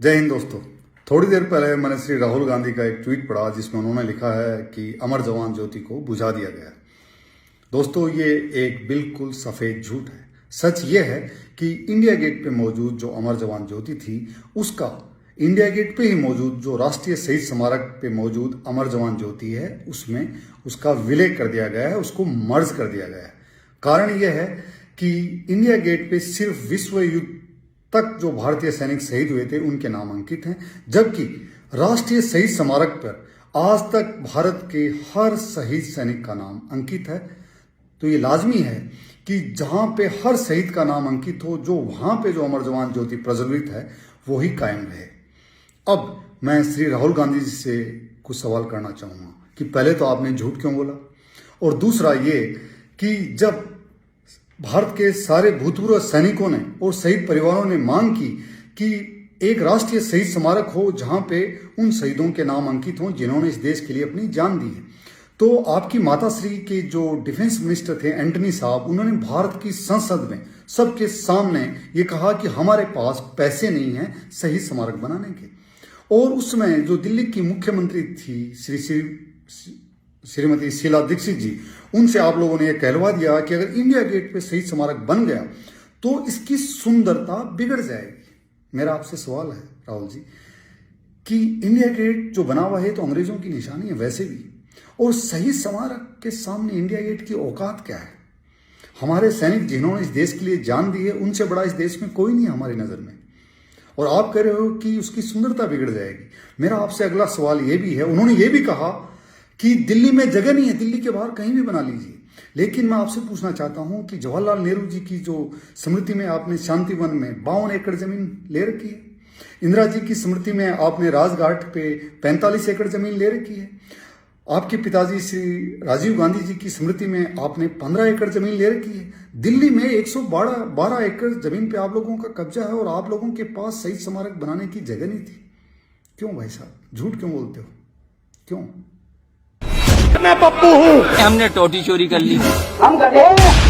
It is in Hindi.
जय हिंद दोस्तों। थोड़ी देर पहले मैंने श्री राहुल गांधी का एक ट्वीट पढ़ा जिसमें उन्होंने लिखा है कि अमर जवान ज्योति को बुझा दिया गया। दोस्तों, ये एक बिल्कुल सफेद झूठ है। सच ये है कि इंडिया गेट पे मौजूद जो अमर जवान ज्योति थी, उसका इंडिया गेट पे ही मौजूद जो राष्ट्रीय शहीद स्मारक पे मौजूद अमर जवान ज्योति है, उसमें उसका विलय कर दिया गया है, उसको मर्ज कर दिया गया है। कारण यह है कि इंडिया गेट पे सिर्फ विश्व युद्ध तक जो भारतीय सैनिक शहीद हुए थे उनके नाम अंकित हैं, जबकि राष्ट्रीय शहीद स्मारक पर आज तक भारत के हर शहीद सैनिक का नाम अंकित है। तो ये लाजमी है कि जहां पे हर शहीद का नाम अंकित हो, जो वहां पे जो अमर जवान ज्योति प्रज्वलित है वो ही कायम रहे। अब मैं श्री राहुल गांधी जी से कुछ सवाल करना चाहूंगा कि पहले तो आपने झूठ क्यों बोला, और दूसरा ये कि जब भारत के सारे भूतपूर्व सैनिकों ने और शहीद परिवारों ने मांग की कि एक राष्ट्रीय शहीद स्मारक हो जहां पे उन शहीदों के नाम अंकित हों जिन्होंने इस देश के लिए अपनी जान दी है, तो आपकी माताश्री के जो डिफेंस मिनिस्टर थे एंटनी साहब, उन्होंने भारत की संसद में सबके सामने ये कहा कि हमारे पास पैसे नहीं हैं शहीद स्मारक बनाने के। और उसमें जो दिल्ली की मुख्यमंत्री थी श्रीमती शीला दीक्षित जी, उनसे आप लोगों ने यह कहलवा दिया कि अगर इंडिया गेट पे शहीद स्मारक बन गया तो इसकी सुंदरता बिगड़ जाएगी। मेरा आपसे सवाल है राहुल जी कि इंडिया गेट जो बना हुआ है तो अंग्रेजों की निशानी है वैसे भी, और शहीद स्मारक के सामने इंडिया गेट की औकात क्या है? हमारे सैनिक जिन्होंने इस देश के लिए जान दी है, उनसे बड़ा इस देश में कोई नहीं है हमारी नजर में, और आप कह रहे हो कि उसकी सुंदरता बिगड़ जाएगी। मेरा आपसे अगला सवाल ये भी है, उन्होंने ये भी कहा कि दिल्ली में जगह नहीं है, दिल्ली के बाहर कहीं भी बना लीजिए। लेकिन मैं आपसे पूछना चाहता हूं कि जवाहरलाल नेहरू जी की जो स्मृति में आपने शांतिवन में 52 एकड़ जमीन ले रखी है, इंदिरा जी की स्मृति में आपने राजघाट पे 45 एकड़ जमीन ले रखी है, आपके पिताजी श्री राजीव गांधी जी की स्मृति में आपने 15 एकड़ जमीन ले रखी है। दिल्ली में 112 एकड़ जमीन पे आप लोगों का कब्जा है, और आप लोगों के पास शहीद स्मारक बनाने की जगह नहीं थी। क्यों भाई साहब, झूठ क्यों बोलते हो? क्यों? मैं पप्पू हूँ। हमने टोटी चोरी कर ली। हम गधे हैं।